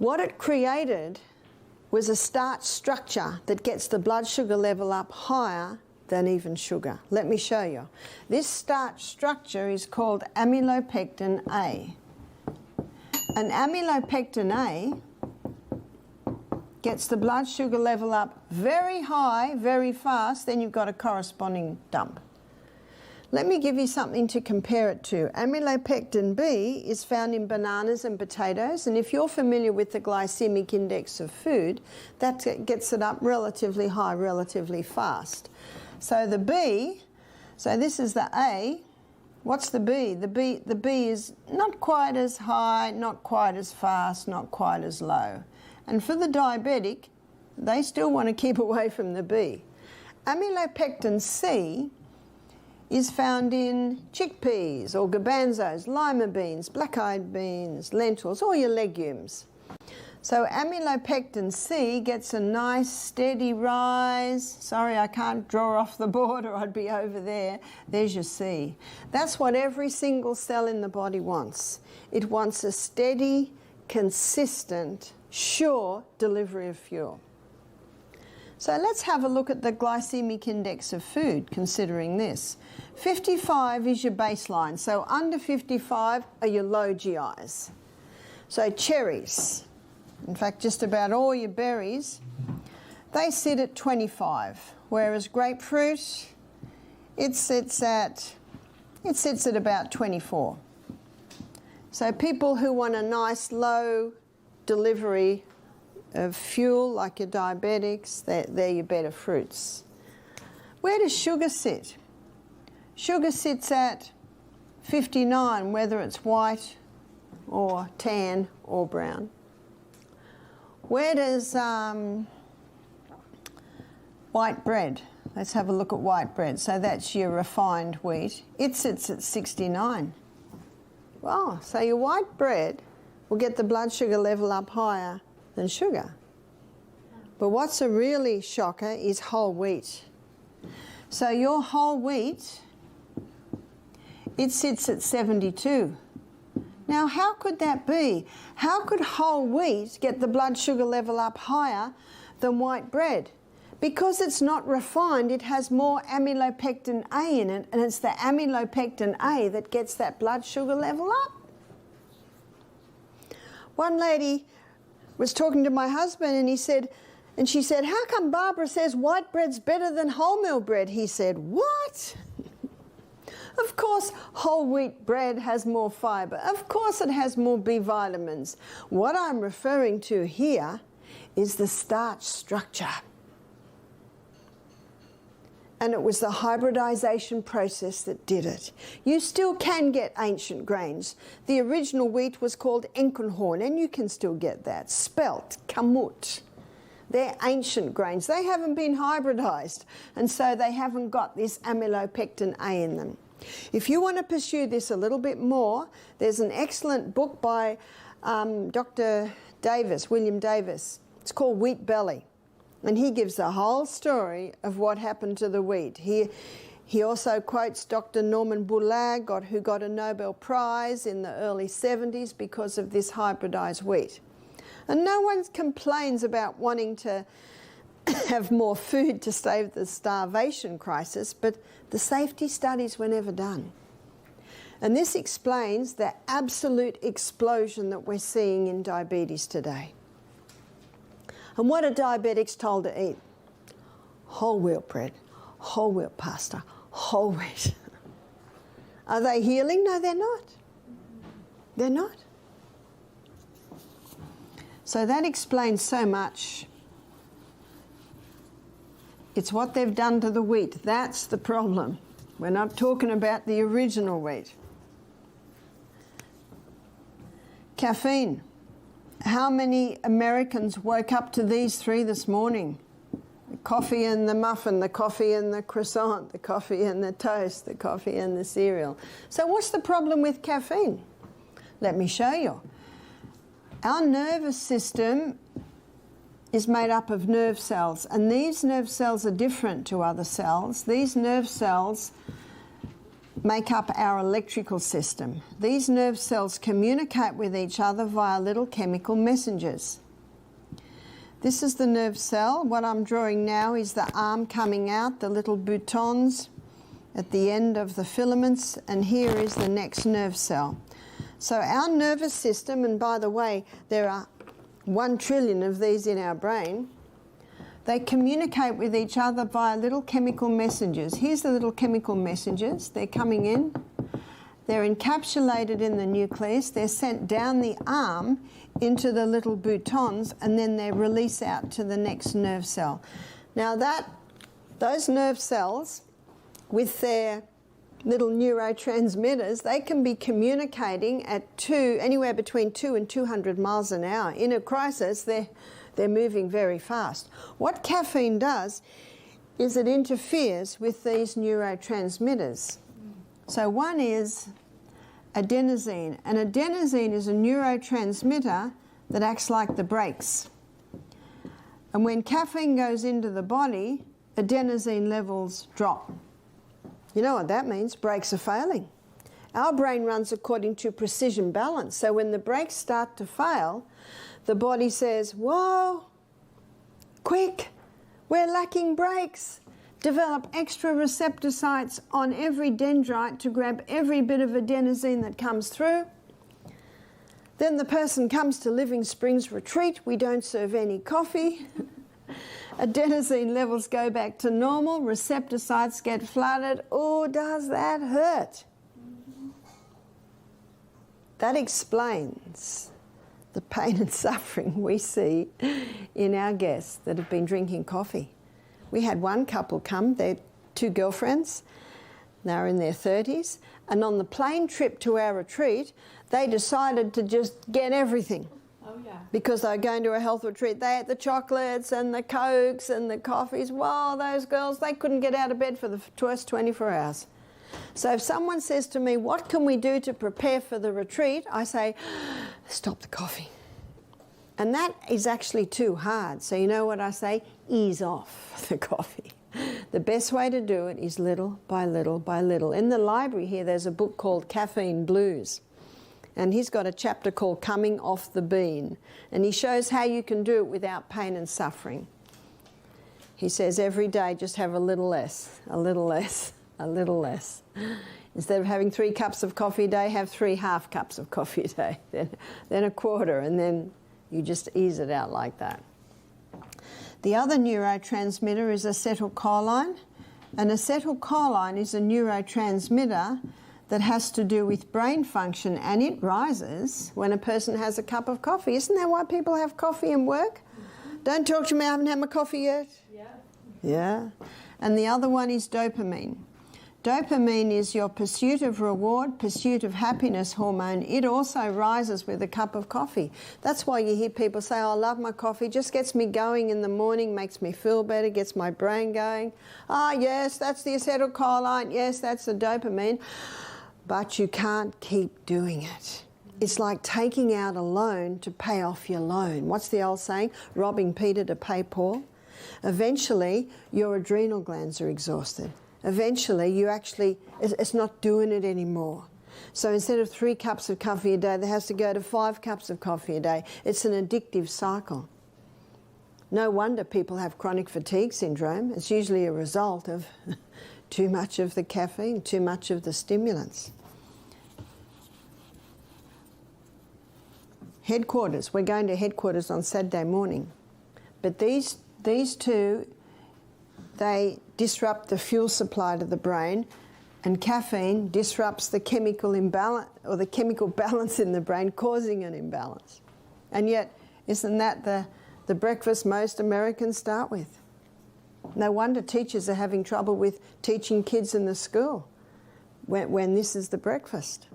What it created was a starch structure that gets the blood sugar level up higher than even sugar. Let me show you. This starch structure is called amylopectin A. And amylopectin A gets the blood sugar level up very high, very fast, then you've got a corresponding dump. Let me give you something to compare it to. Amylopectin B is found in bananas and potatoes, and if you're familiar with the glycemic index of food, that gets it up relatively high, relatively fast. So the B, so this is the A. What's the B? The B is not quite as high, not quite as fast, not quite as low. And for the diabetic, they still want to keep away from the B. Amylopectin C is found in chickpeas or garbanzos, lima beans, black-eyed beans, lentils, all your legumes. So amylopectin C gets a nice steady rise. Sorry, I can't draw off the board or I'd be over there. There's your C. That's what every single cell in the body wants. It wants a steady, consistent, sure delivery of fuel. So let's have a look at the glycemic index of food, considering this. 55 is your baseline, so under 55 are your low GIs. So cherries, in fact just about all your berries, they sit at 25, whereas grapefruit, it sits at about 24. So people who want a nice low delivery of fuel, like your diabetics, they're your better fruits. Where does sugar sit? Sugar sits at 59, whether it's white or tan or brown. Where does white bread? Let's have a look at white bread. So that's your refined wheat. It sits at 69. Wow, so your white bread will get the blood sugar level up higher than sugar. But what's a really shocker is whole wheat. So your whole wheat, it sits at 72. Now how could that be? How could whole wheat get the blood sugar level up higher than white bread? Because it's not refined, it has more amylopectin A in it, and it's the amylopectin A that gets that blood sugar level up. One lady was talking to my husband and she said, how come Barbara says white bread's better than wholemeal bread? He said, what? Of course whole wheat bread has more fibre. Of course it has more B vitamins. What I'm referring to here is the starch structure. And it was the hybridization process that did it. You still can get ancient grains. The original wheat was called Enkenhorn, and you can still get that. Spelt, kamut. They're ancient grains. They haven't been hybridized, and so they haven't got this amylopectin A in them. If you want to pursue this a little bit more, there's an excellent book by Dr. Davis, William Davis. It's called Wheat Belly. And he gives the whole story of what happened to the wheat. He also quotes Dr. Norman Bourlag, who got a Nobel Prize in the early 70s because of this hybridized wheat. And no one complains about wanting to have more food to save the starvation crisis, but the safety studies were never done. And this explains the absolute explosion that we're seeing in diabetes today. And what are diabetics told to eat? Whole wheat bread, whole wheat pasta, whole wheat. Are they healing? No, they're not. They're not. So that explains so much. It's what they've done to the wheat. That's the problem. We're not talking about the original wheat. Caffeine. How many Americans woke up to these three this morning? The coffee and the muffin, the coffee and the croissant, the coffee and the toast, the coffee and the cereal. So what's the problem with caffeine? Let me show you. Our nervous system is made up of nerve cells, and these nerve cells are different to other cells. These nerve cells make up our electrical system. These nerve cells communicate with each other via little chemical messengers. This is the nerve cell. What I'm drawing now is the arm coming out, the little boutons at the end of the filaments, and here is the next nerve cell. So our nervous system, and by the way, there are 1 trillion of these in our brain, they communicate with each other via little chemical messengers. Here's the little chemical messengers. They're coming in. They're encapsulated in the nucleus. They're sent down the arm into the little boutons, and then they release out to the next nerve cell. Now those nerve cells, with their little neurotransmitters, they can be communicating at anywhere between 2 and 200 miles an hour. In a crisis, they're moving very fast. What caffeine does is it interferes with these neurotransmitters. So one is adenosine, and adenosine is a neurotransmitter that acts like the brakes. And when caffeine goes into the body, adenosine levels drop. You know what that means? Brakes are failing. Our brain runs according to precision balance. So when the brakes start to fail, the body says, whoa, quick, we're lacking brakes. Develop extra receptor sites on every dendrite to grab every bit of adenosine that comes through. Then the person comes to Living Springs Retreat. We don't serve any coffee. Adenosine levels go back to normal. Receptor sites get flooded. Oh, does that hurt? That explains the pain and suffering we see in our guests that have been drinking coffee. We had one couple come, they're 2 girlfriends, they're in their 30s, and on the plane trip to our retreat, they decided to just get everything. Oh, yeah. Because they were going to a health retreat. They had the chocolates and the Cokes and the coffees. Wow, those girls, they couldn't get out of bed for the first 24 hours. So if someone says to me, what can we do to prepare for the retreat? I say, stop the coffee. And that is actually too hard. So you know what I say? Ease off the coffee. The best way to do it is little by little by little. In the library here, there's a book called Caffeine Blues. And he's got a chapter called Coming Off the Bean. And he shows how you can do it without pain and suffering. He says every day just have a little less, a little less, a little less. Instead of having 3 cups of coffee a day, have 3 half cups of coffee a day, then a quarter, and then you just ease it out like that. The other neurotransmitter is acetylcholine, and acetylcholine is a neurotransmitter that has to do with brain function, and it rises when a person has a cup of coffee. Isn't that why people have coffee and work? Don't talk to me, I haven't had my coffee yet. Yeah. Yeah. And the other one is dopamine. Dopamine is your pursuit of reward, pursuit of happiness hormone. It also rises with a cup of coffee. That's why you hear people say, oh, I love my coffee, just gets me going in the morning, makes me feel better, gets my brain going. Ah, yes, that's the acetylcholine, yes, that's the dopamine. But you can't keep doing it. It's like taking out a loan to pay off your loan. What's the old saying? Robbing Peter to pay Paul. Eventually, your adrenal glands are exhausted. Eventually, it's not doing it anymore. So instead of 3 cups of coffee a day, there has to go to 5 cups of coffee a day. It's an addictive cycle. No wonder people have chronic fatigue syndrome. It's usually a result of too much of the caffeine, too much of the stimulants. Headquarters. We're going to headquarters on Saturday morning. But these 2, they disrupt the fuel supply to the brain, and caffeine disrupts the chemical imbalance or the chemical balance in the brain, causing an imbalance. And yet, isn't that the breakfast most Americans start with? No wonder teachers are having trouble with teaching kids in the school when this is the breakfast.